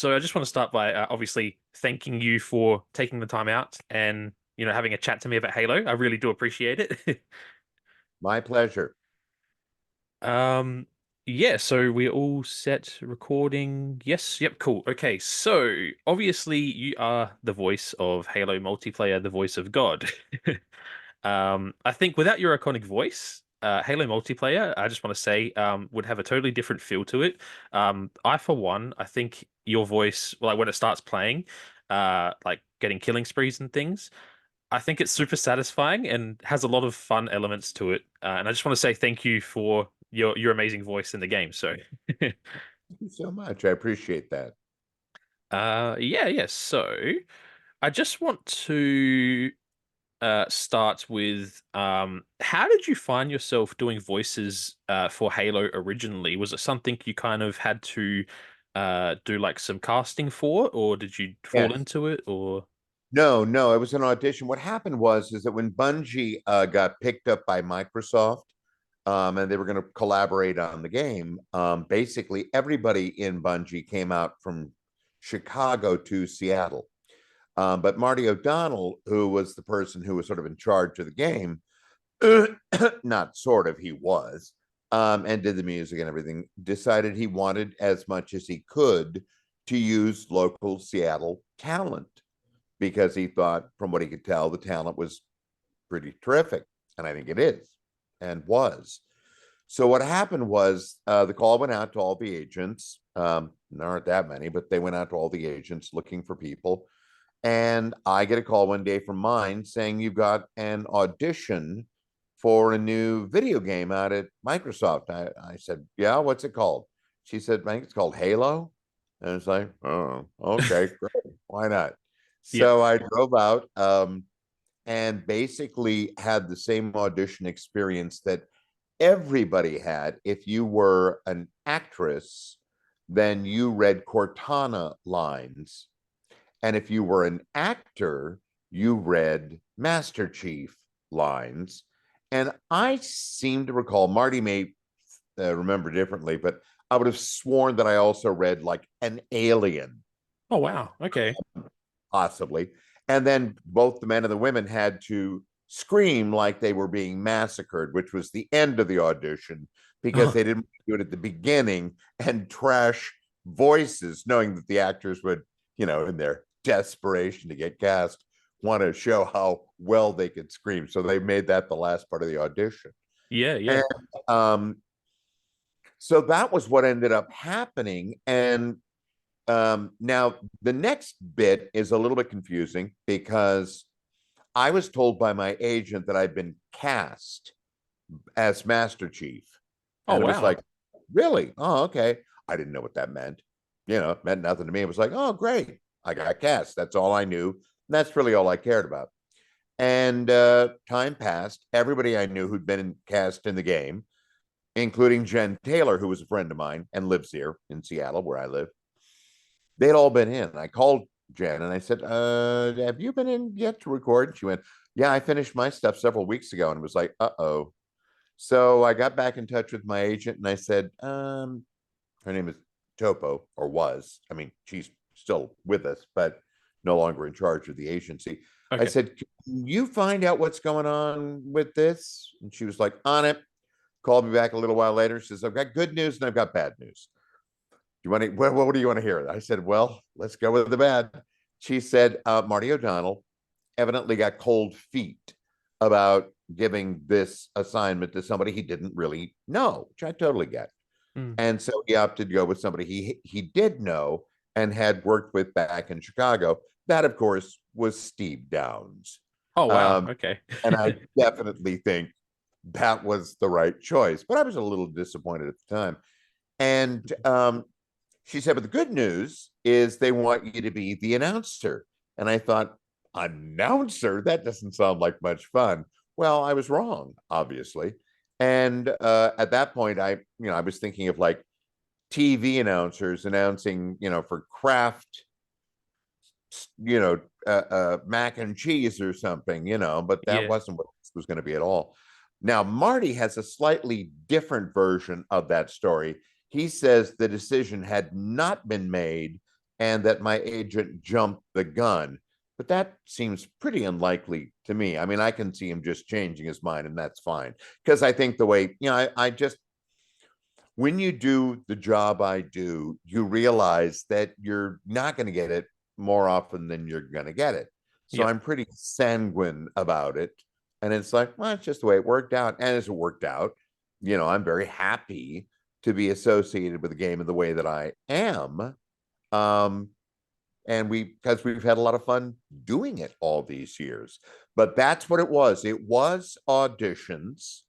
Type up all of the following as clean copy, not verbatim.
So I just want to start by obviously thanking you for taking the time out and having a chat to me about Halo. I really do appreciate it. My pleasure. Um, yeah, so we're all set recording. Yes, yep, cool. Okay, so obviously you are the voice of Halo multiplayer, the voice of God. I think without your iconic voice, Halo multiplayer, I just want to say, would have a totally different feel to it. I, for one, I think your voice, like when it starts playing, like getting killing sprees and things, I think it's super satisfying and has a lot of fun elements to it. And I just want to say thank you for your amazing voice in the game. So, Thank you so much. I appreciate that. yeah, yeah. So I just want to start with how did you find yourself doing voices for Halo originally? Was it something you kind of had to do like some casting for, or did you fall Yes. into it, or? No, it was an audition. What happened was is that when Bungie got picked up by Microsoft, and they were going to collaborate on the game, basically everybody in Bungie came out from Chicago to Seattle. But Marty O'Donnell, who was the person who was sort of in charge of the game, not sort of, he was, and did the music and everything, decided he wanted as much as he could to use local Seattle talent because he thought, from what he could tell, the talent was pretty terrific. And I think it is and was. So what happened was the call went out to all the agents. There aren't that many, but they went out to all the agents looking for people. And I get a call one day from mine saying, you've got an audition for a new video game out at Microsoft. I said, yeah, what's it called? She said, I think it's called Halo. And it's like, oh, okay, great. Why not? Yep. So I drove out and basically had the same audition experience that everybody had. If you were an actress, then you read Cortana lines, and if you were an actor, you read Master Chief lines. And I seem to recall, Marty may remember differently, but I would have sworn that I also read like an alien, Oh wow. Okay. possibly. And then both the men and the women had to scream like they were being massacred, which was the end of the audition because they didn't do it at the beginning and trash voices, knowing that the actors would, in their desperation to get cast, want to show how well they could scream. So they made that the last part of the audition. Yeah, yeah. And so that was what ended up happening. And now the next bit is a little bit confusing because I was told by my agent that I'd been cast as Master Chief. Oh And it was wow. like, really? Oh, okay. I didn't know what that meant. It meant nothing to me. It was like, oh, great. I got cast. That's all I knew. And that's really all I cared about. And time passed. Everybody I knew who'd been cast in the game, including Jen Taylor, who was a friend of mine and lives here in Seattle, where I live, they'd all been in. I called Jen and I said, have you been in yet to record? And she went, yeah, I finished my stuff several weeks ago. And it was like, uh-oh. So I got back in touch with my agent and I said, her name is Topo, or was. I mean, she's still with us, but no longer in charge of the agency. I Okay. said, can you find out what's going on with this? And she was like, on it. Called me back a little while later. She says, I've got good news and I've got bad news. You want to, what do you want to hear? I said, well, let's go with the bad. She said, Marty O'Donnell evidently got cold feet about giving this assignment to somebody he didn't really know, which I totally get. Mm. And so he opted to go with somebody he did know and had worked with back in Chicago. That, of course, was Steve Downs. Oh wow. Um, Okay. and I definitely think that was the right choice, but I was a little disappointed at the time. And she said, but the good news is they want you to be the announcer. And I thought, announcer? That doesn't sound like much fun. Well, I was wrong, obviously. And at that point, I was thinking of like TV announcers announcing, for Kraft, mac and cheese or something, but that Yeah. wasn't what this was going to be at all. Now, Marty has a slightly different version of that story. He says the decision had not been made and that my agent jumped the gun. But that seems pretty unlikely to me. I mean, I can see him just changing his mind, and that's fine. Because I think the way, I just, when you do the job I do, you realize that you're not going to get it more often than you're going to get it. So Yep. I'm pretty sanguine about it. And it's like, well, it's just the way it worked out. And as it worked out, I'm very happy to be associated with the game in the way that I am. Um, and because we've had a lot of fun doing it all these years. But that's what it was. It was auditions.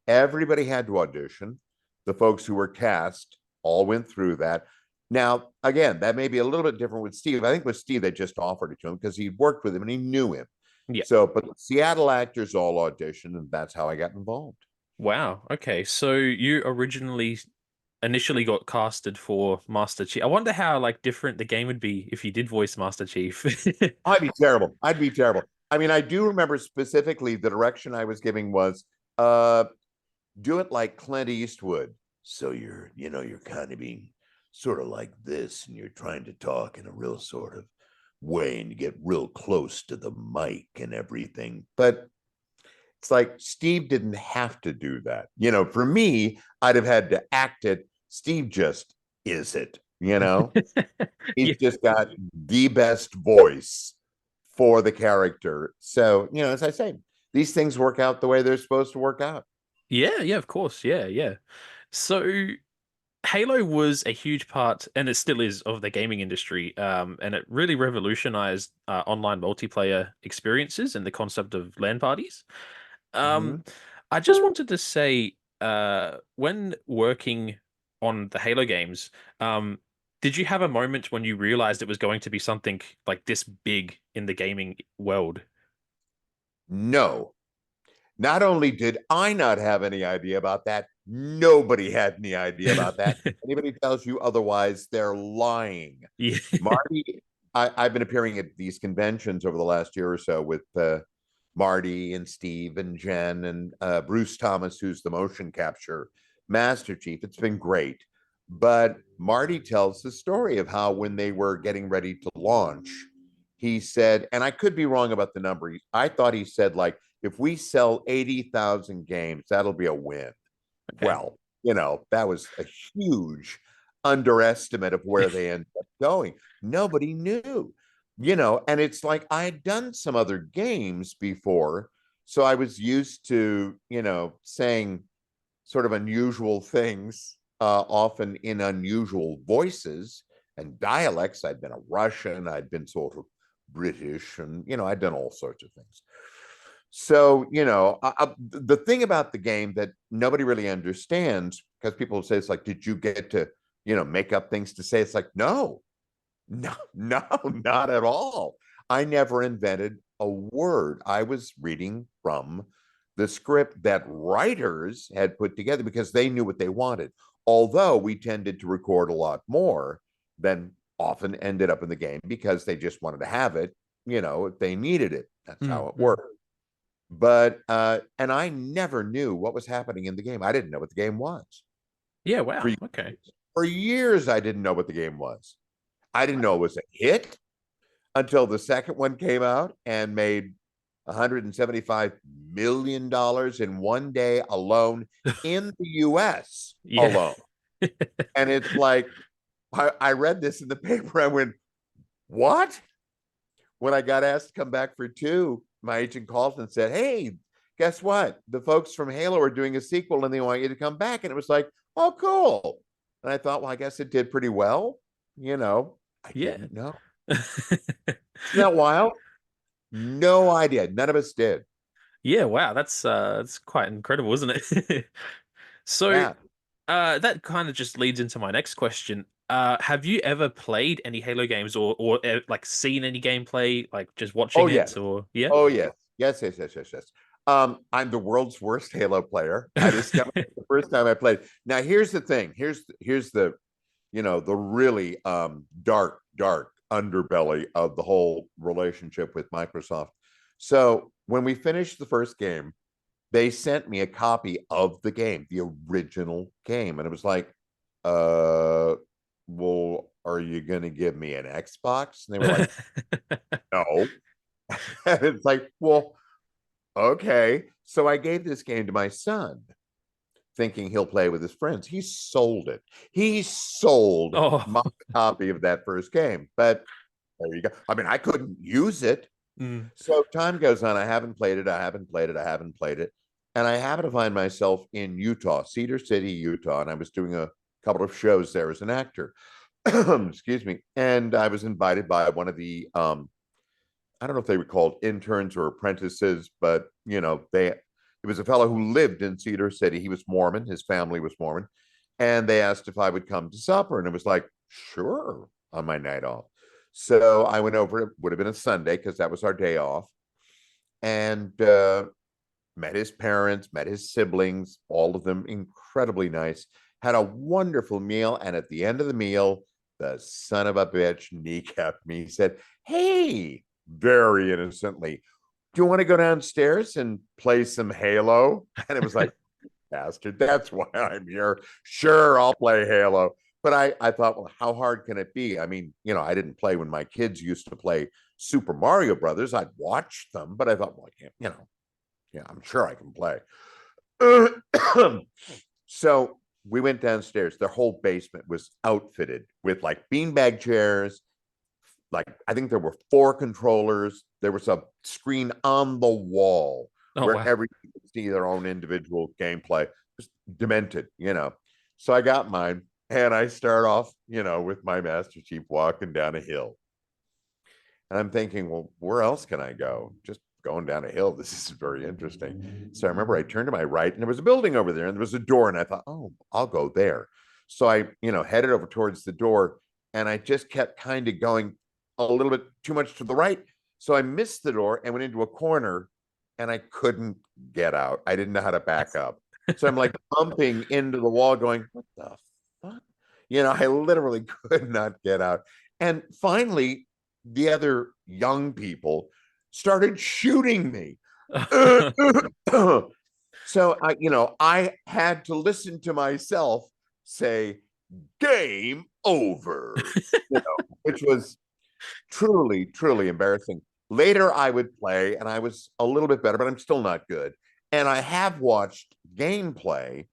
Everybody had to audition. The folks who were cast all went through that. Now, again, that may be a little bit different with Steve. I think with Steve, they just offered it to him because he'd worked with him and he knew him. Yep. So, but the Seattle actors all auditioned, and that's how I got involved. Wow. Okay. So you originally initially got casted for Master Chief. I wonder how like different the game would be if you did voice Master Chief. I'd be terrible. I'd be terrible. I mean, I do remember specifically the direction I was giving was uh do it like Clint Eastwood. So you're kind of being sort of like this, and you're trying to talk in a real sort of way, and you get real close to the mic and everything. But it's like Steve didn't have to do that. For me, I'd have had to act it. Steve just is it, Yeah. He's just got the best voice for the character. So, as I say, these things work out the way they're supposed to work out. Yeah, yeah, of course. Yeah, yeah. So Halo was a huge part, and it still is, of the gaming industry. And it really revolutionized online multiplayer experiences and the concept of LAN parties. Um, Mhm. I just wanted to say, when working on the Halo games, did you have a moment when you realized it was going to be something like this big in the gaming world? No, not only did I not have any idea about that, nobody had any idea about that. Anybody tells you otherwise, they're lying. Yeah. Marty, I've been appearing at these conventions over the last year or so with Marty and Steve and Jen and Bruce Thomas, who's the motion capture Master Chief. It's been great. But Marty tells the story of how when they were getting ready to launch, he said, and I could be wrong about the number. I thought he said, like, if we sell 80,000 games, that'll be a win. Okay. Well, that was a huge underestimate of where they ended up going. Nobody knew, and it's like I had done some other games before. So I was used to, saying sort of unusual things, often in unusual voices and dialects. I'd been a Russian, I'd been sort of British, and, I'd done all sorts of things. So, the thing about the game that nobody really understands, because people say it's like, did you get to, make up things to say? It's like, no, no, no, not at all. I never invented a word. I was reading from the script that writers had put together because they knew what they wanted. Although we tended to record a lot more than often ended up in the game because they just wanted to have it, if they needed it. That's how it Mm-hmm. worked. But and I never knew what was happening in the game. I didn't know what the game was. Yeah, For wow. years, Okay. for years I didn't know what the game was. I didn't know it was a hit until the second one came out and made $175 million in one day alone in the US Yeah. alone. And it's like I read this in the paper. I went, what? When I got asked to come back for two, my agent called and said, hey, guess what? The folks from Halo are doing a sequel and they want you to come back. And it was like, oh, cool. And I thought, well, I guess it did pretty well. I Yeah. didn't know. Isn't that wild? No idea. None of us did. Yeah, wow, that's quite incredible, isn't it? So, Yeah. that kind of just leads into my next question. Have you ever played any Halo games or like seen any gameplay, like just Oh, watching yes. it or yeah? Oh, yes. Yes, yes, yes, yes, yes. I'm the world's worst Halo player. I discovered it the first time I played. Now, here's the thing. Here's the the really dark, dark underbelly of the whole relationship with Microsoft. So when we finished the first game, they sent me a copy of the game, the original game. And it was like, uh, well, are you going to give me an Xbox? And they were like, no. And it's like, well, okay. So I gave this game to my son, thinking he'll play with his friends. He sold it. He sold Oh. my copy of that first game. But there you go. I mean, I couldn't use it. Mm. So time goes on. I haven't played it. I haven't played it. I haven't played it. And I happen to find myself in Utah, Cedar City, Utah. And I was doing a couple of shows there as an actor. Excuse me. And I was invited by one of the I don't know if they were called interns or apprentices, but it was a fellow who lived in Cedar City. He was Mormon, his family was Mormon, and they asked if I would come to supper, and it was like, sure, on my night off. So I went over. It would have been a Sunday because that was our day off, and met his parents, met his siblings, all of them incredibly nice. Had a wonderful meal, and at the end of the meal, the son of a bitch kneecapped me. He said, "Hey," very innocently, "do you want to go downstairs and play some Halo?" And it was like, bastard, that's why I'm here. Sure, I'll play Halo. But I thought, well, how hard can it be? I mean, I didn't play when my kids used to play Super Mario Brothers. I'd watch them, but I thought, well, I can't, yeah, I'm sure I can play. So we went downstairs. Their whole basement was outfitted with like beanbag chairs. Like, I think there were 4 controllers. There was a screen on the wall Oh where wow. everyone could see their own individual gameplay. Just demented. So I got mine and I start off, with my Master Chief walking down a hill. And I'm thinking, well, where else can I go? Just going down a hill. This is very interesting. So I remember I turned to my right and there was a building over there and there was a door. And I thought, oh, I'll go there. So I, headed over towards the door and I just kept kind of going a little bit too much to the right. So I missed the door and went into a corner and I couldn't get out. I didn't know how to back up. So I'm like bumping into the wall going, what the fuck? I literally could not get out. And finally, the other young people started shooting me. So I had to listen to myself say, "Game over," which was truly, truly embarrassing. Later, I would play, and I was a little bit better, but I'm still not good. And I have watched gameplay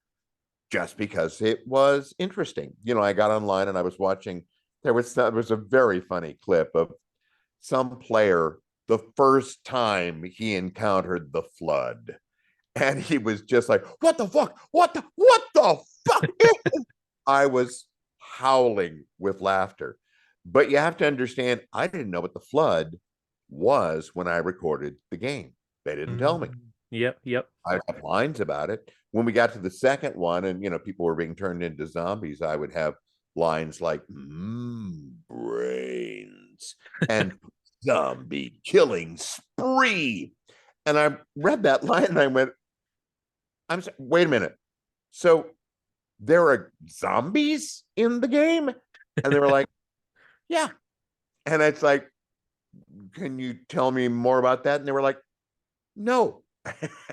just because it was interesting. I got online and I was watching. There was a very funny clip of some player the first time he encountered the flood. And he was just like, what the fuck? What the fuck? I was howling with laughter. But you have to understand, I didn't know what the flood was when I recorded the game. They didn't tell me. Yep, yep. I have lines about it. When we got to the second one and people were being turned into zombies, I would have lines like brains and zombie killing spree. And I read that line and I went, I'm sorry, wait a minute. So there are zombies in the game? And they were like, yeah. And it's like, can you tell me more about that? And they were like, no.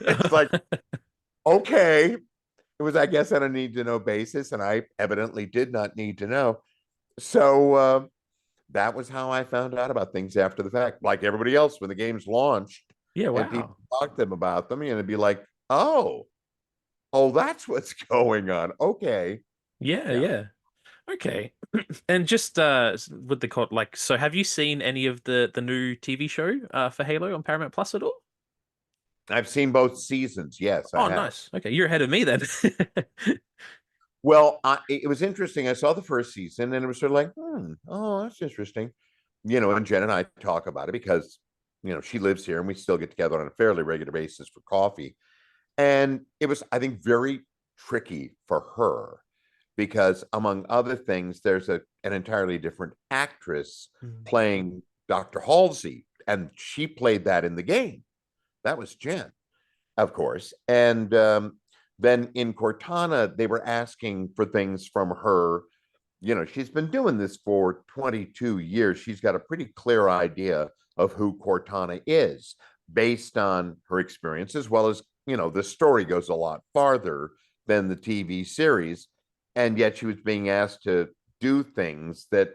It's like, okay. It was, I guess, on a need to know basis. And I evidently did not need to know. So that was how I found out about things after the fact. Like everybody else, when the game's launched Yeah, and people wow. talk to them about them, and it'd be like, oh, that's what's going on. Okay. Yeah, Yeah. yeah. Okay. And just with the like, so have you seen any of the new TV show for Halo on Paramount Plus at all? I've seen both seasons. Yes, I Oh, have. nice. Okay, you're ahead of me then. Well, it was interesting. I saw the first season and it was sort of like, oh, that's interesting. And Jen and I talk about it because, she lives here and we still get together on a fairly regular basis for coffee. And it was, I think, very tricky for her because, among other things, there's an entirely different actress Mm. playing Dr. Halsey, and she played that in the game. That was Jen, of course. And then in Cortana, they were asking for things from her. She's been doing this for 22 years. She's got a pretty clear idea of who Cortana is based on her experience, as well as, the story goes a lot farther than the TV series. And yet she was being asked to do things that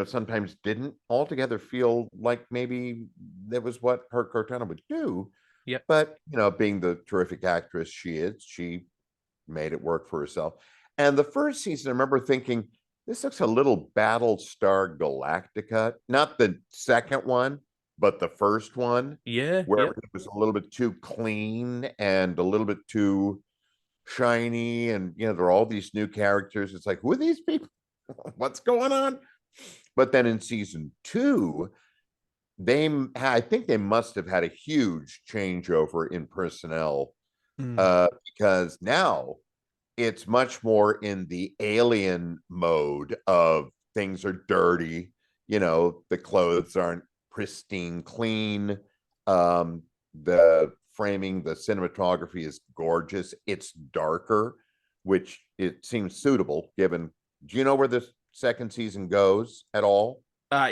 sometimes didn't altogether feel like maybe that was what her Cortana would do. Yep. But, being the terrific actress she is, she made it work for herself. And the first season, I remember thinking, this looks a little Battlestar Galactica, not the second one, but the first one, Yeah. where Yep. it was a little bit too clean and a little bit too shiny. And, there are all these new characters. It's like, who are these people? What's going on? But then in season two, I think they must have had a huge changeover in personnel, Mm. because now it's much more in the alien mode of things are dirty, the clothes aren't pristine clean, um the framing, the cinematography is gorgeous, it's darker, which it seems suitable given. Do you know where the second season goes at all?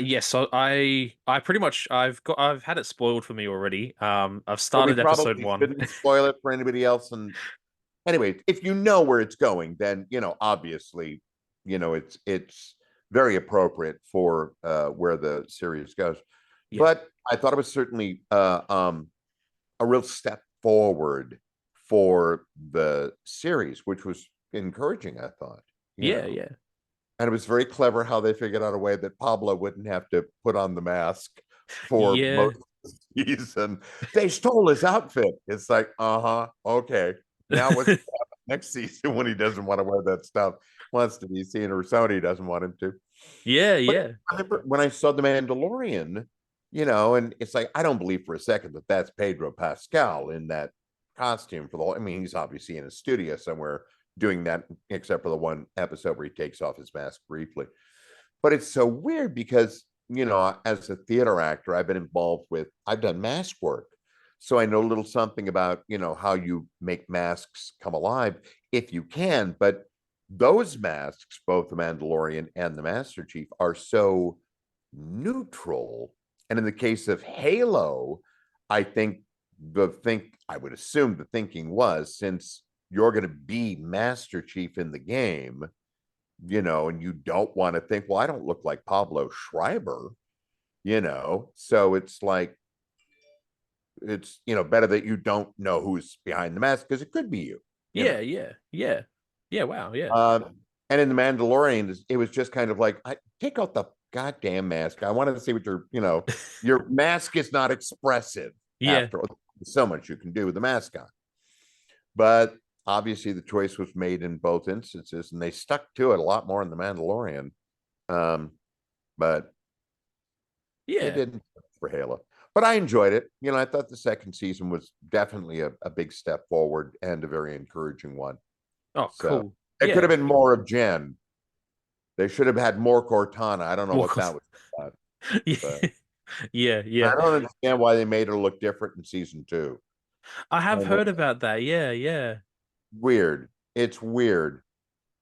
Yes, so I pretty much I've had it spoiled for me already. I've Well, we started episode probably one. shouldn't spoil it for anybody else. And anyway, if you know where it's going, then obviously, it's very appropriate for where the series goes. Yeah. But I thought it was certainly a real step forward for the series, which was encouraging, I thought, Yeah, yeah. and it was very clever how they figured out a way that Pablo wouldn't have to put on the mask for Yeah. most of the season. They stole his outfit. It's like, okay. Now what's next season when he doesn't want to wear that stuff? Wants to be seen, or Sony doesn't want him to. Yeah, But yeah. I remember when I saw The Mandalorian, and it's like, I don't believe for a second that that's Pedro Pascal in that costume for the whole. I mean, he's obviously in a studio somewhere doing that, except for the one episode where he takes off his mask briefly. But it's so weird because, as a theater actor, I've done mask work. So I know a little something about, how you make masks come alive if you can. But those masks, both the Mandalorian and the Master Chief, are so neutral. And in the case of Halo, I think I would assume the thinking was, since you're going to be Master Chief in the game, and you don't want to think, well, I don't look like Pablo Schreiber, so it's like, it's, better that you don't know who's behind the mask because it could be you, you Yeah, know. yeah. Yeah. Yeah, wow, yeah. And in The Mandalorian, it was just kind of like, take out the goddamn mask. I wanted to see what your mask is not expressive Yeah. after so much you can do with the mask on. But obviously, the choice was made in both instances, and they stuck to it a lot more in The Mandalorian. Um, but they Yeah. didn't for Halo. But I enjoyed it. I thought the second season was definitely a big step forward and a very encouraging one. Oh, So cool. it could have Yeah. been more of Jen. They should have had more Cortana. I don't know More what cos- that was about, but Yeah. Yeah, I yeah. don't understand why they made her look different in season two. I have And heard about that. Yeah, yeah. weird. It's weird.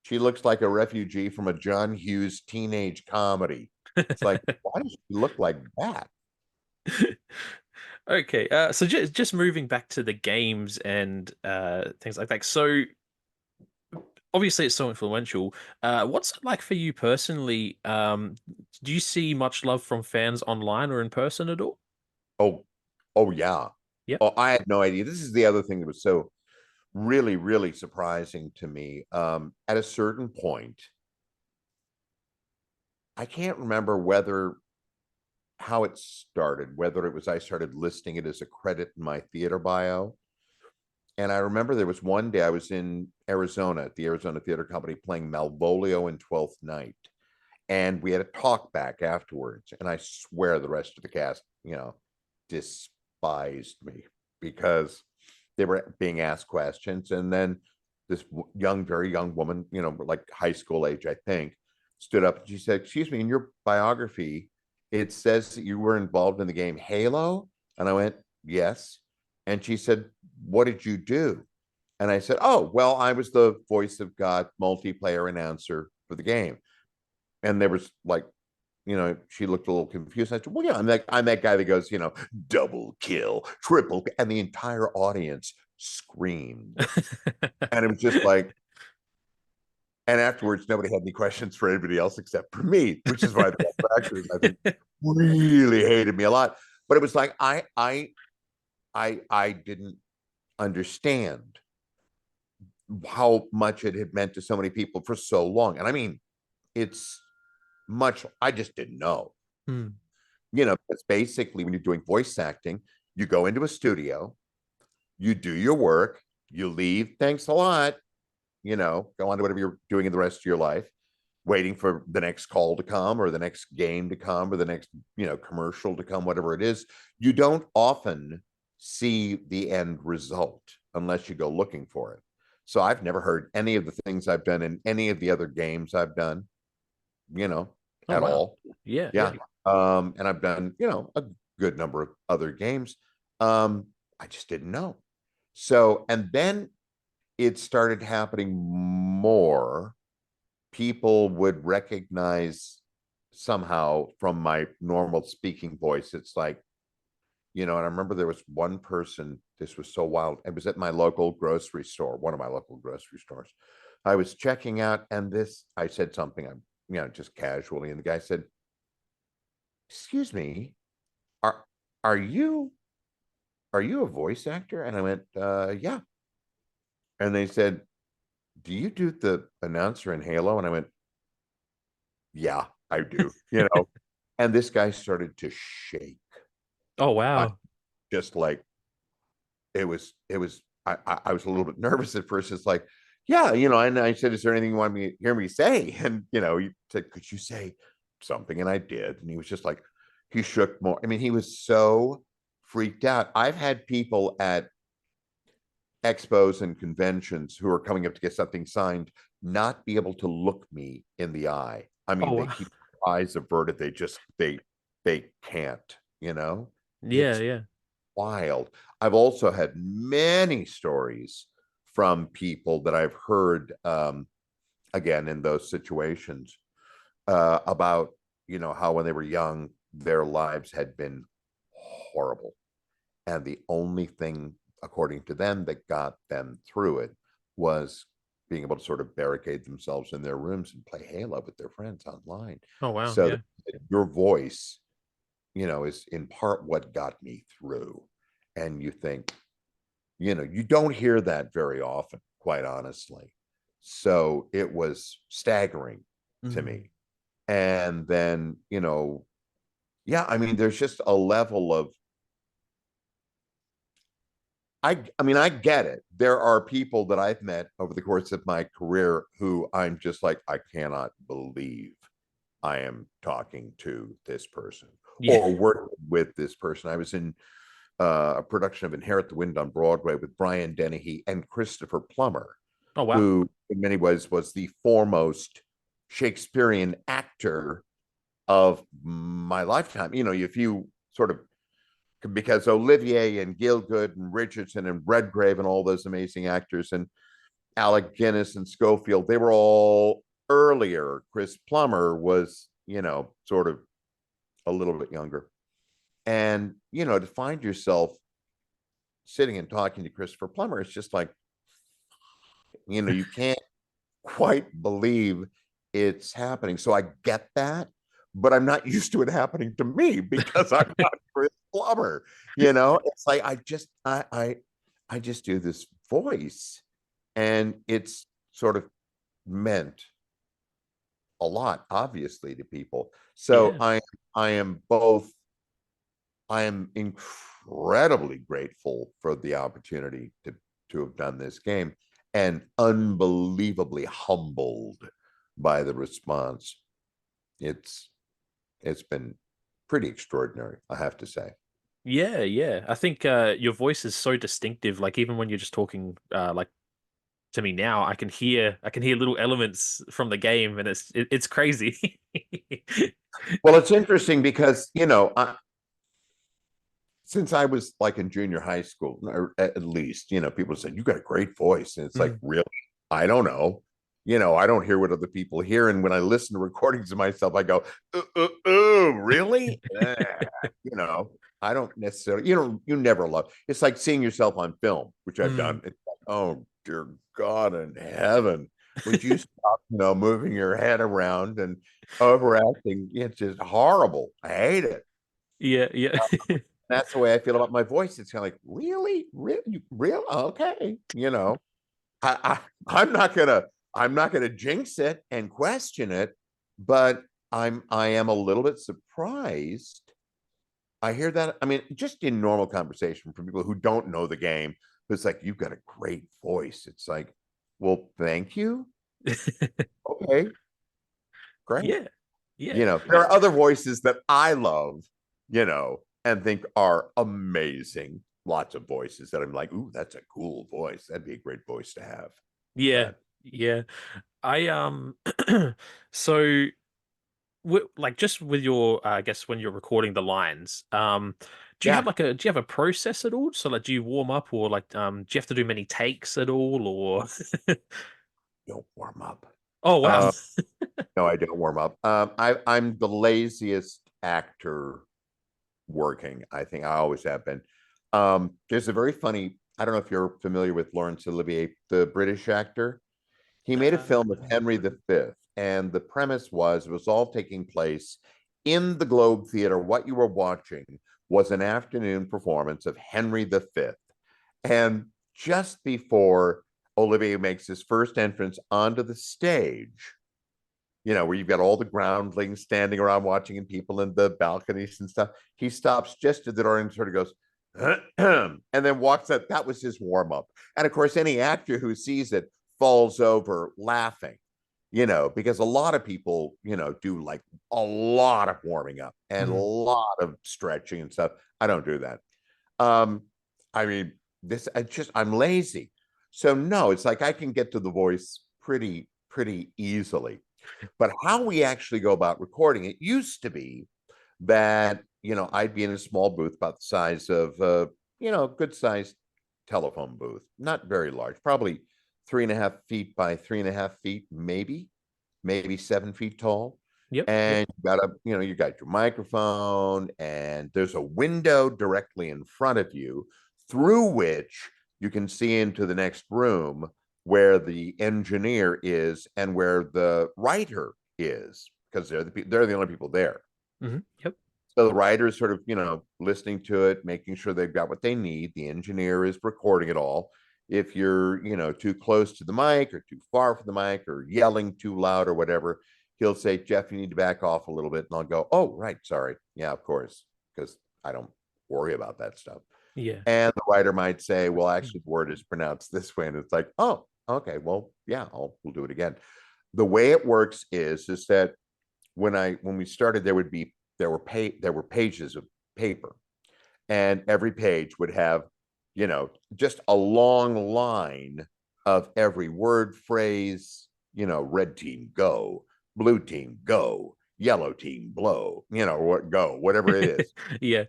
She looks like a refugee from a John Hughes teenage comedy. It's like, why does she look like that? Okay, so just moving back to the games and things like that. So obviously it's so influential. What's it like for you personally? Do you see much love from fans online or in person at all? Oh, oh yeah. Yep. Oh, I had no idea. This is the other thing that was so really, really surprising to me. At a certain point, I can't remember how it started, whether it was I started listing it as a credit in my theater bio. And I remember there was one day I was in Arizona at the Arizona Theater Company playing Malvolio in 12th Night. And we had a talk back afterwards. And I swear the rest of the cast, despised me because they were being asked questions. And then this very young woman, like high school age, I think, stood up and she said, "Excuse me, in your biography, it says that you were involved in the game Halo." And I went, "Yes." And she said, "What did you do?" And I said, "Oh, well, I was the voice of God multiplayer announcer for the game." And there was like, she looked a little confused. I said, "Well, yeah, I'm that guy that goes, double kill, triple," and the entire audience screamed. And it was just like, And afterwards, nobody had any questions for anybody else except for me, which is why the other actors, I think, really hated me a lot. But it was like I didn't understand how much it had meant to so many people for so long. And I mean, it's much, I just didn't know. Hmm. It's basically when you're doing voice acting, you go into a studio, you do your work, you leave, thanks a lot, go on to whatever you're doing in the rest of your life, waiting for the next call to come or the next game to come or the next, commercial to come, whatever it is. You don't often see the end result unless you go looking for it. So I've never heard any of the things I've done in any of the other games I've done, you know, Oh at wow. all. Yeah, yeah. Yeah. And I've done, a good number of other games. I just didn't know. So, and then it started happening more. People would recognize somehow from my normal speaking voice. It's like, and I remember there was one person, this was so wild. It was at my local grocery store, one of my local grocery stores. I was checking out, and I said something, I'm, just casually, and the guy said, "Excuse me, are are you are you a voice actor?" And I went, "Yeah." And they said, "Do you do the announcer in Halo?" And I went, "Yeah, I do." And this guy started to shake. Oh I wow. just like it was I was a little bit nervous at first. It's like, yeah, and I said, "Is there anything you want me to hear me say?" And he said, "Could you say something?" And I did. And he was just like, he shook more. I mean, he was so freaked out. I've had people at expos and conventions who are coming up to get something signed not be able to look me in the eye. I Oh mean, they wow. keep their eyes averted. They can't, Yeah, it's yeah. wild. I've also had many stories from people that I've heard, again, in those situations, about, how when they were young, their lives had been horrible. And the only thing, according to them, that got them through it was being able to sort of barricade themselves in their rooms and play Halo with their friends online. Oh wow. So Yeah. that your voice, is in part what got me through. And you think, you don't hear that very often, quite honestly. So it was staggering to Mm. me. And then, yeah, I mean, there's just a level of I mean, I get it. There are people that I've met over the course of my career who I'm just like, I cannot believe I am talking to this person Yeah. or working with this person. I was in a production of Inherit the Wind on Broadway with Brian Dennehy and Christopher Plummer, Oh wow. who in many ways was the foremost Shakespearean actor of my lifetime. If you sort of, because Olivier and Gielgud and Richardson and Redgrave and all those amazing actors and Alec Guinness and Schofield, they were all earlier. Chris Plummer was, sort of a little bit younger. And, to find yourself sitting and talking to Christopher Plummer, it's just like, you can't quite believe it's happening. So I get that, but I'm not used to it happening to me because I'm not Chris Plummer. It's like I just do this voice, and it's sort of meant a lot, obviously, to people. So Yeah. I am both. I am incredibly grateful for the opportunity to have done this game, and unbelievably humbled by the response. It's it's been pretty extraordinary, I have to say. Yeah, yeah. I think your voice is so distinctive. Like even when you're just talking like to me now, I can hear little elements from the game, and it's crazy. Well, it's interesting because since I was like in junior high school, or at least, people said, "You got a great voice." And it's like, Mm. really? I don't know. I don't hear what other people hear. And when I listen to recordings of myself, I go, really? I don't necessarily, you never love. It's like seeing yourself on film, which I've Mm. done. It's like, oh, dear God in heaven. would you stop, moving your head around and overacting? It's just horrible. I hate it. Yeah, yeah. That's the way I feel about my voice. It's kind of like, really, really, real, okay. I'm not gonna jinx it and question it, but I am a little bit surprised. I hear that. I mean, just in normal conversation from people who don't know the game, it's like, you've got a great voice. It's like, well, thank you. Okay, great. Yeah, yeah, There are other voices that I love, and think are amazing. Lots of voices that I'm like, ooh, that's a cool voice. That'd be a great voice to have. yeah, But yeah. I so like just with your I guess when you're recording the lines, yeah, do you have a process at all? So like do you warm up or like do you have to do many takes at all or don't warm up. Oh wow. Uh, no, I don't warm up. I'm the laziest actor working. I think I always have been. There's a very funny. I don't know if you're familiar with Laurence Olivier, the British actor. He made a film with Henry V, and the premise was it was all taking place in the Globe Theater. What you were watching was an afternoon performance of Henry V. And just before Olivier makes his first entrance onto the stage, where you've got all the groundlings standing around watching and people in the balconies and stuff, he stops just at the door and sort of goes, and then walks up. That was his warm up. And of course, any actor who sees it falls over laughing, because a lot of people, do like a lot of warming up and a Mhm. lot of stretching and stuff. I don't do that. Um, I mean, I'm lazy. So no, it's like I can get to the voice pretty easily. But how we actually go about recording it used to be that, I'd be in a small booth about the size of, good sized telephone booth, not very large, probably 3.5 feet by 3.5 feet, maybe 7 feet tall. Yep, yep. And you got your microphone, and there's a window directly in front of you through which you can see into the next room where the engineer is and where the writer is, because they're the only people there. Yep. So the writer is sort of, listening to it, making sure they've got what they need. The engineer is recording it all. If you're, too close to the mic or too far from the mic or yelling too loud or whatever, he'll say, Jeff, you need to back off a little bit. And I'll go, oh, right, sorry. Yeah, of course, because I don't worry about that stuff. Yeah. And the writer might say, well, actually, the word is pronounced this way. And it's like, oh, okay, well, yeah, we'll do it again. The way it works is that when we started, there were pages of paper, and every page would have, just a long line of every word, phrase, red team go, blue team go, yellow team blow, what go, whatever it is. Yeah.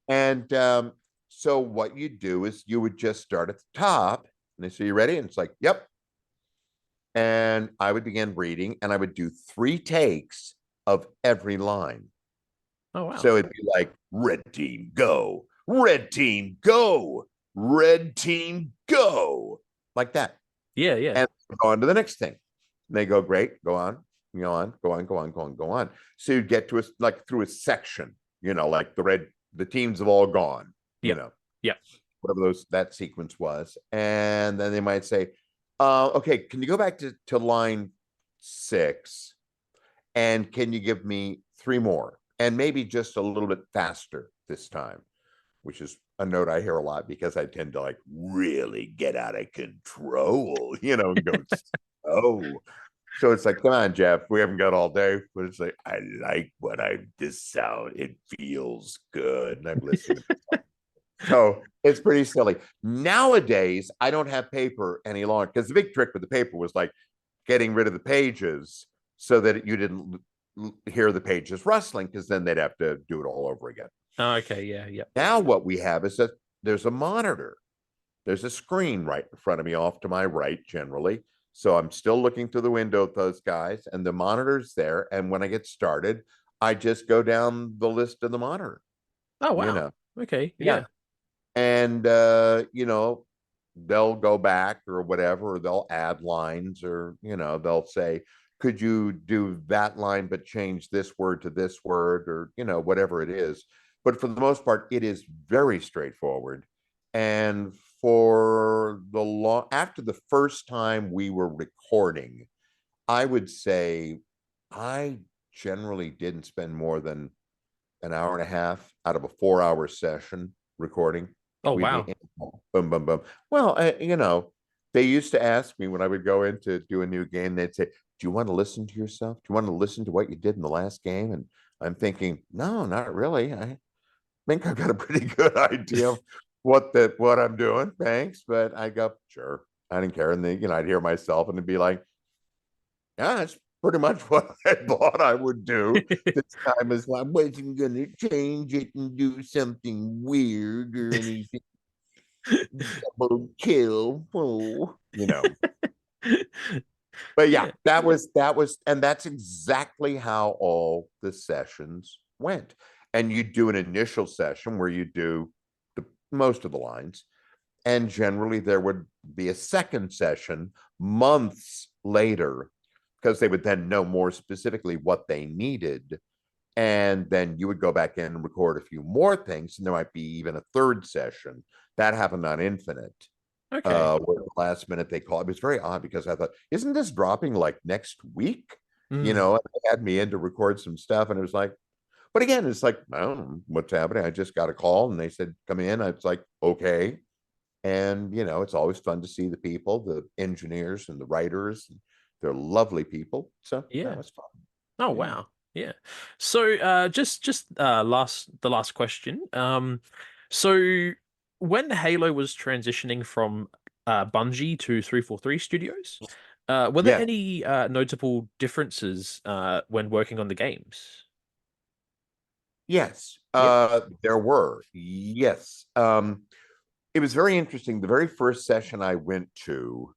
And so what you do is you would just start at the top, and they say, you ready? And it's like, yep. And I would begin reading, and I would do 3 takes of every line. Oh wow. So it'd be like, red team, go, red team, go, red team, go, like that. Yeah, yeah. And go on to the next thing. And they go, great, go on, go on, go on, go on, go on, go on. So you get to like through a section, like the teams have all gone, Yep. Yep. whatever that sequence was. And then they might say, okay, can you go back to line 6? And can you give me 3 more? And maybe just a little bit faster this time, which is a note I hear a lot because I tend to like really get out of control, and go, oh. So it's like, come on, Jeff, we haven't got all day. But it's like, I like this sound. It feels good. And I'm listening. So it's pretty silly. Nowadays, I don't have paper any longer, because the big trick with the paper was like getting rid of the pages so that you didn't hear the pages rustling, because then they'd have to do it all over again. Oh, okay, yeah, yeah. Now what we have is that there's a monitor. There's a screen right in front of me off to my right generally. So I'm still looking through the window at those guys, and the monitor's there. And when I get started, I just go down the list of the monitor, Oh you wow. know. Okay, Yeah. yeah. And they'll go back or whatever, or they'll add lines, or they'll say, could you do that line but change this word to this word, or whatever it is. But for the most part, it is very straightforward. And for the long after the first time we were recording, I would say I generally didn't spend more than an hour and a half out of a 4 hour session recording. Oh, We'd wow. boom, boom, boom. Well, they used to ask me when I would go in to do a new game, they'd say, do you want to listen to yourself? Do you want to listen to what you did in the last game? And I'm thinking, no, not really. I think I've got a pretty good idea of what I'm doing. Thanks. But I go, sure. I didn't care. And then, I'd hear myself and it'd be like, yeah, that's pretty much what I thought I would do. This time is I wasn't gonna change it and do something weird or anything. Double kill. Oh. But yeah, Yeah. that was, and that's exactly how all the sessions went. And you do an initial session where you do most of the lines, and generally there would be a second session months later, because they would then know more specifically what they needed. And then you would go back in and record a few more things, and there might be even a third session. That happened on Infinite. Okay. Where the last minute they called. It was very odd because I thought, isn't this dropping like next week? Mm. And they had me in to record some stuff, and it was like, but again, it's like, I don't know what's happening. I just got a call and they said, come in. I was like, okay. And it's always fun to see the people, the engineers and the writers. They're lovely people. So that Yeah. was fun. Oh, Yeah. wow. Yeah. So just the last question. So when Halo was transitioning from Bungie to 343 Studios, were there Yeah. any notable differences when working on the games? Yes. Yeah. There were. Yes. It was very interesting. The very first session I went to,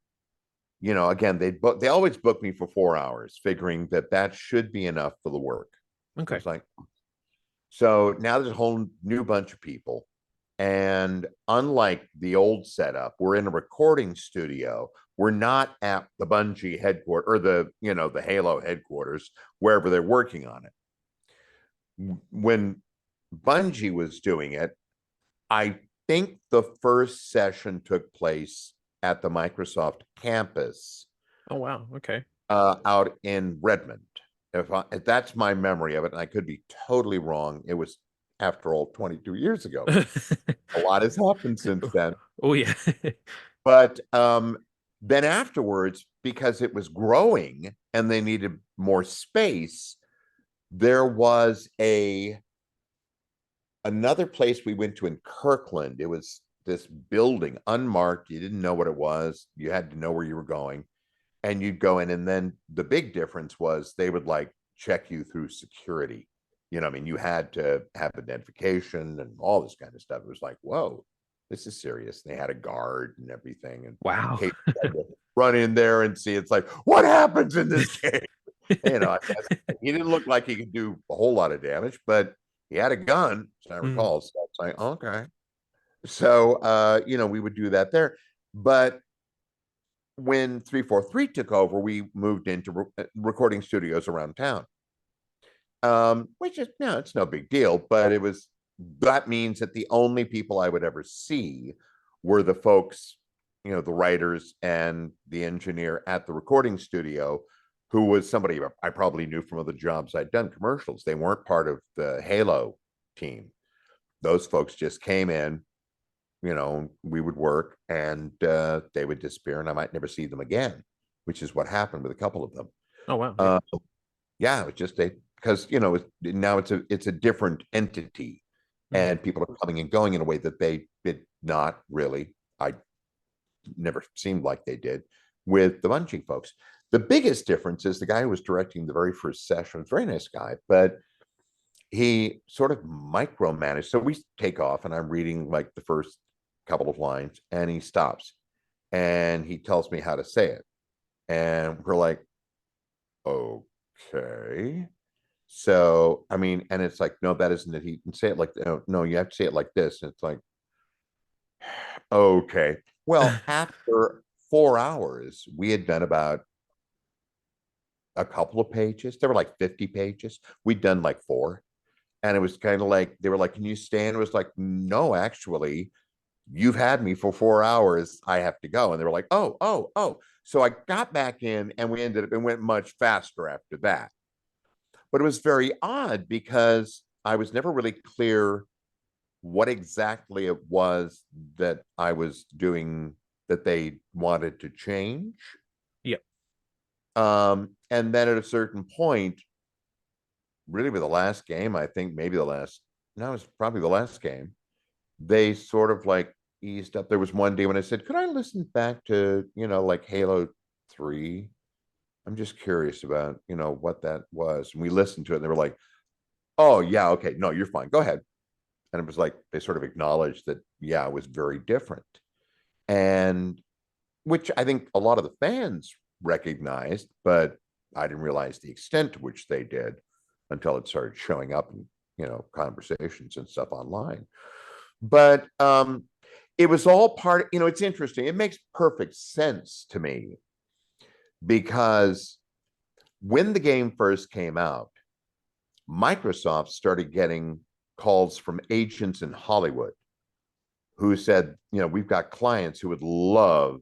again, they always book me for 4 hours, figuring that should be enough for the work. It Okay. was like, so now there's a whole new bunch of people. And unlike the old setup, we're in a recording studio. We're not at the Bungie headquarters or the Halo headquarters, wherever they're working on it. When Bungie was doing it, I think the first session took place at the Microsoft campus Oh, wow. Okay. out in Redmond. If that's my memory of it, and I could be totally wrong. It was, after all, 22 years ago. A lot has happened since then. Oh, yeah. But then afterwards, because it was growing and they needed more space, there was another place we went to in Kirkland. It was this building, unmarked. You didn't know what it was. You had to know where you were going, and you'd go in. And then the big difference was they would like check you through security. I mean, you had to have identification and all this kind of stuff. It was like, whoa, this is serious. They had a guard and everything. And in Wow. case you had to run in there and see, it's like, what happens in this game? I guess he didn't look like he could do a whole lot of damage, but he had a gun, as I Mm. recall. So it's like, okay. So we would do that there. But when 343 took over, we moved into recording studios around town. Which is, it's no big deal, but that means that the only people I would ever see were the folks, the writers and the engineer at the recording studio, who was somebody I probably knew from other jobs I'd done commercials. They weren't part of the Halo team. Those folks just came in, we would work, and they would disappear, and I might never see them again, which is what happened with a couple of them. Oh, wow. Yeah. Uh, yeah, it was just because now it's a different entity, Mm. and people are coming and going in a way that they did not really. I never seemed like they did with the Bungie folks. The biggest difference is the guy who was directing the very first session was a very nice guy, but he sort of micromanaged. So we take off, and I'm reading like the first couple of lines, and he stops and he tells me how to say it, and we're like, okay. So, I mean, and it's like, no, that isn't it. He can say it like, no, you have to say it like this. And it's like, okay. Well, after 4 hours, we had done about a couple of pages. There were like 50 pages. We'd done like four. And it was kind of like, they were like, can you stand? It was like, no, actually, you've had me for 4 hours. I have to go. And they were like, oh, oh, oh. So I got back in and we ended up and went much faster after that. But it was very odd because I was never really clear what exactly it was that I was doing that they wanted to change. Yep. And then at a certain point, really with the last game, I think maybe the last, no, it's probably the last game, they sort of like eased up. There was one day when I said, could I listen back to, like Halo 3? I'm just curious about, what that was. And we listened to it and they were like, oh, yeah, okay, no, you're fine. Go ahead. And it was like they sort of acknowledged that, yeah, it was very different. And which I think a lot of the fans recognized, but I didn't realize the extent to which they did until it started showing up in, conversations and stuff online. But it was all part, it's interesting. It makes perfect sense to me because when the game first came out, Microsoft started getting calls from agents in Hollywood who said, we've got clients who would love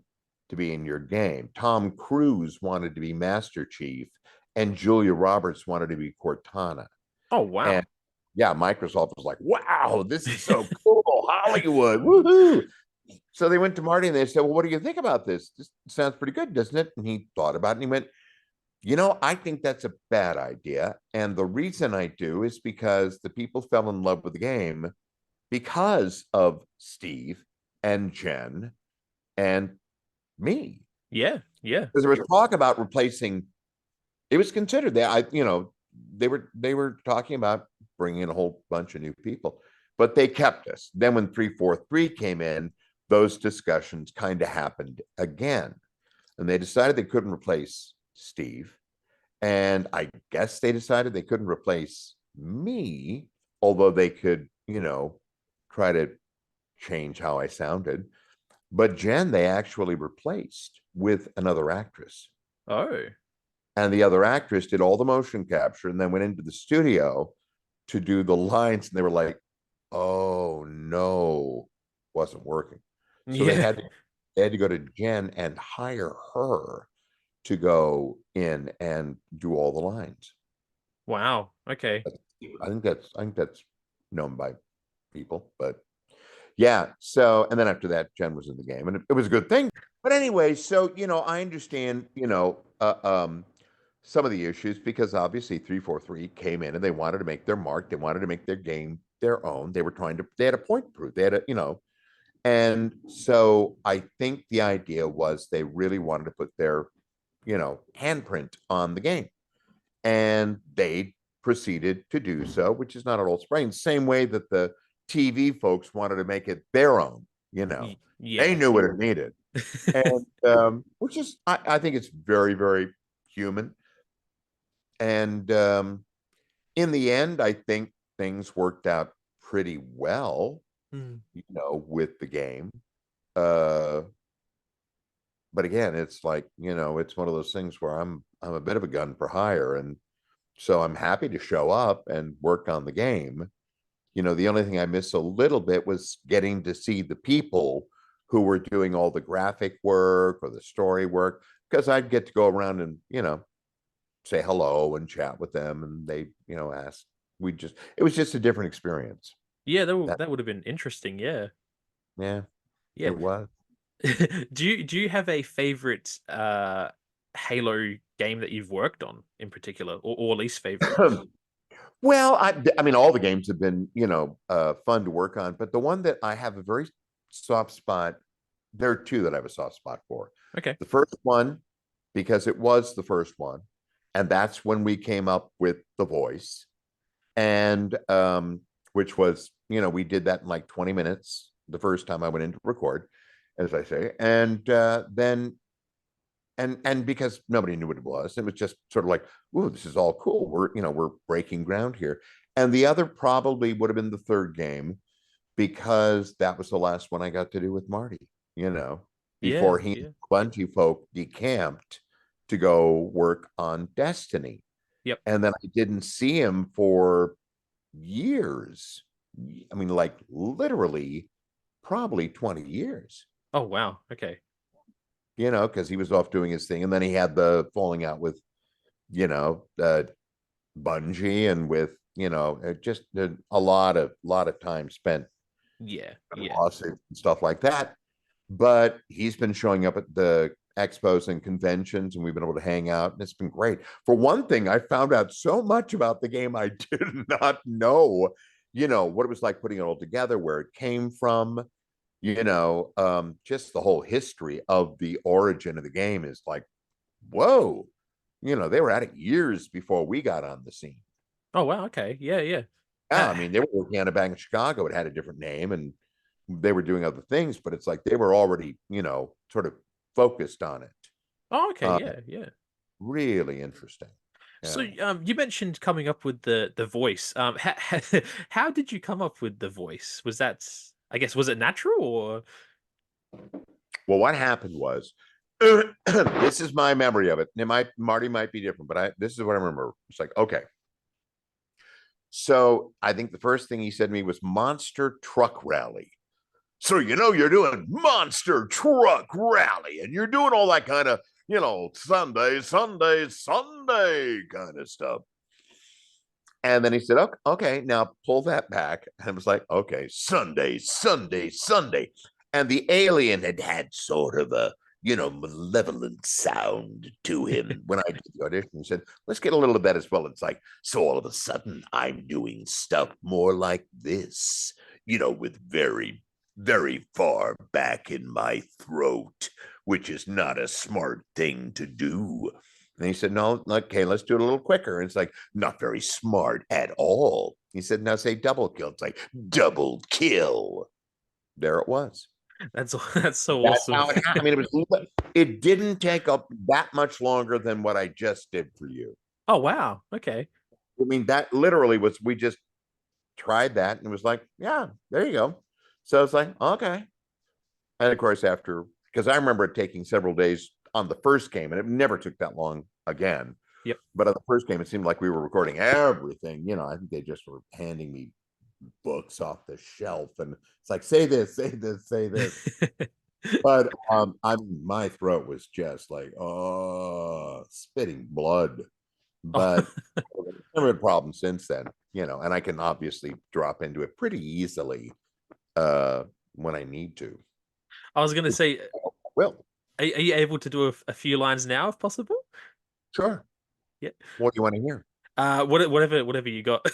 to be in your game. Tom Cruise wanted to be Master Chief, and Julia Roberts wanted to be Cortana. Oh, And wow. yeah, Microsoft was like, wow, this is so cool. Hollywood, woohoo. So they went to Marty and they said, well, what do you think about this? This sounds pretty good, doesn't it? And he thought about it and he went, I think that's a bad idea. And the reason I do is because the people fell in love with the game because of Steve and Jen and me. Yeah, yeah. Because there was talk about replacing, it was considered that they were talking about bringing in a whole bunch of new people, but they kept us. Then when 343 came in, those discussions kind of happened again. And they decided they couldn't replace Steve. And I guess they decided they couldn't replace me, although they could, try to change how I sounded. But Jen, they actually replaced with another actress. Oh. And the other actress did all the motion capture and then went into the studio to do the lines. And they were like, oh no, wasn't working. So they Yeah. had they had to go to Jen and hire her to go in and do all the lines. Wow. Okay. I think that's known by people, but yeah. So and then after that, Jen was in the game, and it was a good thing. But anyway, so I understand, some of the issues because obviously 343 came in and they wanted to make their mark, they wanted to make their game their own. They had a point to prove. They had and so I think the idea was they really wanted to put their, handprint on the game. And they proceeded to do so, which is not at all strange. Same way that the TV folks wanted to make it their own, they Yeah. knew what it needed. And which is, I think it's very, very human. And in the end, I think things worked out pretty well, Hmm. with the game. Uh, but again, it's like, it's one of those things where I'm a bit of a gun for hire. And so I'm happy to show up and work on the game. The only thing I missed a little bit was getting to see the people who were doing all the graphic work or the story work, because I'd get to go around and, say hello and chat with them. And they, ask, it was just a different experience. Yeah, That, that would have been interesting. Yeah. yeah, Yeah. it was. Do you have a favorite Halo game that you've worked on in particular, or least favorite? Well, I mean, all the games have been, fun to work on, but the one that I have a very soft spot, there are two that I have a soft spot for. Okay. The first one, because it was the first one, and that's when we came up with the voice, and which was, we did that in like 20 minutes the first time I went in to record, as I say, and then and because nobody knew what it was just sort of like, ooh, this is all cool. We're breaking ground here. And the other probably would have been the third game because that was the last one I got to do with Marty, you know. before Yeah, he and yeah. Bungie folk decamped to go work on Destiny. Yep. And then I didn't see him for years. I mean, like literally probably 20 years, Oh wow. Okay. because he was off doing his thing. And then he had the falling out with, you know, uh, Bungie and with, just a lot of time spent Yeah, on yeah. lawsuits and stuff like that. But he's been showing up at the expos and conventions, and we've been able to hang out, and it's been great. For one thing, I found out so much about the game I did not know, what it was like putting it all together, where it came from, just the whole history of the origin of the game is like, whoa, they were at it years before we got on the scene. Oh wow. Okay. Yeah, yeah. Yeah, I Ha- mean, they were working on a bank in Chicago. It had a different name and they were doing other things, but it's like they were already, sort of focused on it. Oh, okay. Uh, Yeah, yeah. really interesting. So, Yeah. you mentioned coming up with the voice. How did you come up with the voice? Was that, I guess, was it natural or? Well, what happened was, this is my memory of it. Marty might be different, but this is what I remember. It's like, okay. So I think the first thing he said to me was monster truck rally. So you're doing monster truck rally, and you're doing all that kind of Sunday, Sunday, Sunday kind of stuff. And then he said, okay, okay, now pull that back. And I was like, okay, Sunday, Sunday, Sunday. And the alien had sort of a, malevolent sound to him when I did the audition. He said, let's get a little of that as well. It's like, so all of a sudden I'm doing stuff more like this, with very, very far back in my throat, which is not a smart thing to do. And he said, no, okay, let's do it a little quicker. And it's like, not very smart at all. He said, now say double kill. It's like, double kill. There it was. That's that's so That's awesome. how it happened. I mean, it didn't take up that much longer than what I just did for you. Oh wow. Okay. I mean, that literally was, we just tried that and it was like, yeah, there you go. So it's like, okay. And of course, because I remember it taking several days on the first game, and it never took that long again. Yep. But on the first game, it seemed like we were recording everything. I think they just were handing me books off the shelf, and it's like, say this, say this, say this. But my throat was just like, oh, spitting blood. Oh, But I've never had a problem since then, and I can obviously drop into it pretty easily when I need to. I was gonna say, Well, are you able to do a few lines now, if possible? sure. Yeah. What do you want to hear? Whatever you got.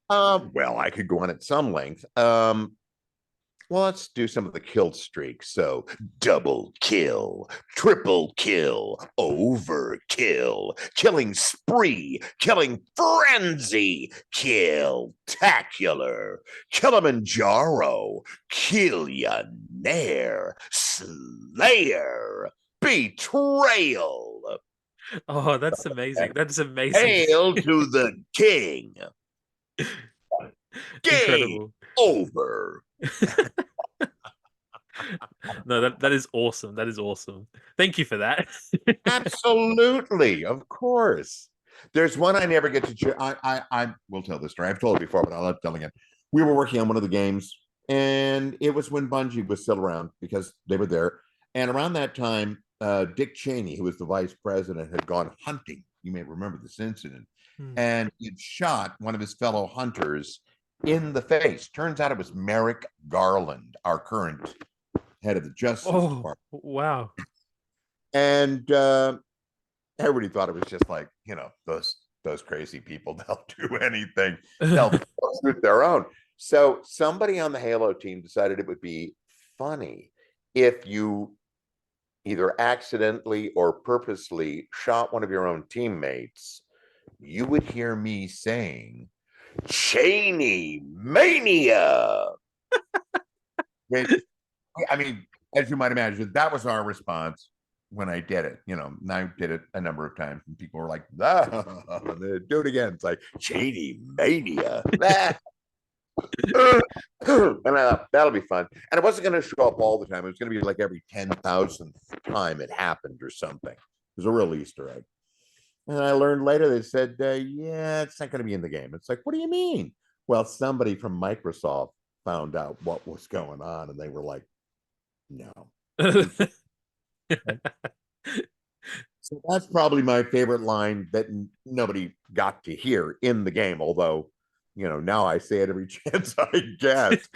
Well, I could go on at some length. Well, let's do some of the kill streaks. So, double kill, triple kill, overkill, killing spree, killing frenzy, kill tacular, Kilimanjaro, Killionaire, Slayer, betrayal. Oh, that's amazing. That's amazing. Hail to the king. Game Incredible. over. No, that is awesome. That is awesome. Thank you for that. Absolutely, of course. There's one I never get to. I will tell this story. I've told it before, but I love telling it. We were working on one of the games, and it was when Bungie was still around because they were there. And around that time, Dick Cheney, who was the vice president, had gone hunting. You may remember this incident, Hmm. and he'd shot one of his fellow hunters in the face. Turns out it was Merrick Garland, our current head of the Justice Oh, Department. wow. And everybody thought it was just like, those crazy people, they'll do anything, they'll shoot their own. So somebody on the Halo team decided it would be funny if you either accidentally or purposely shot one of your own teammates. You would hear me saying, Cheney Mania. I mean, as you might imagine, that was our response when I did it. And I did it a number of times, and people were like, ah, do it again. It's like Cheney Mania. And I thought, that'll be fun. And it wasn't going to show up all the time. It was going to be like every 10,000th time it happened or something. It was a real Easter egg. And I learned later they said, yeah, it's not going to be in the game. It's like, what do you mean? Well, somebody from Microsoft found out what was going on and they were like, no. So that's probably my favorite line that nobody got to hear in the game. Although, now I say it every chance I get.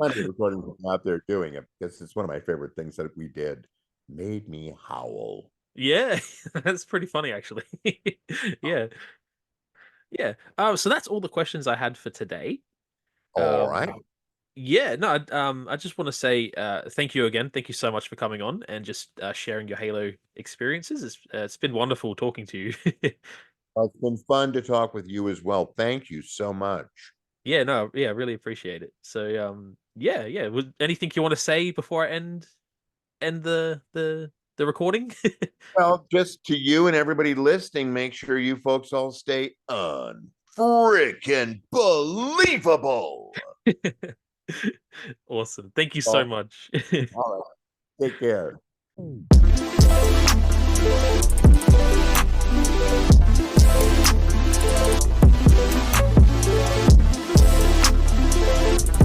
Plenty of recordings out there doing it because it's one of my favorite things that we did. Made me howl. Yeah, that's pretty funny actually. Yeah, yeah. So that's all the questions I had for today. All right. Yeah, no, I just want to say thank you again. Thank you so much for coming on and just sharing your Halo experiences. It's been wonderful talking to you. Well, it's been fun to talk with you as well. Thank you so much. Yeah, no, yeah, really appreciate it. So, yeah, yeah. Was anything you want to say before I end the recording? Well, just to you and everybody listening, make sure you folks all stay unfreaking believable. Awesome. Thank you so All much. right. Take care.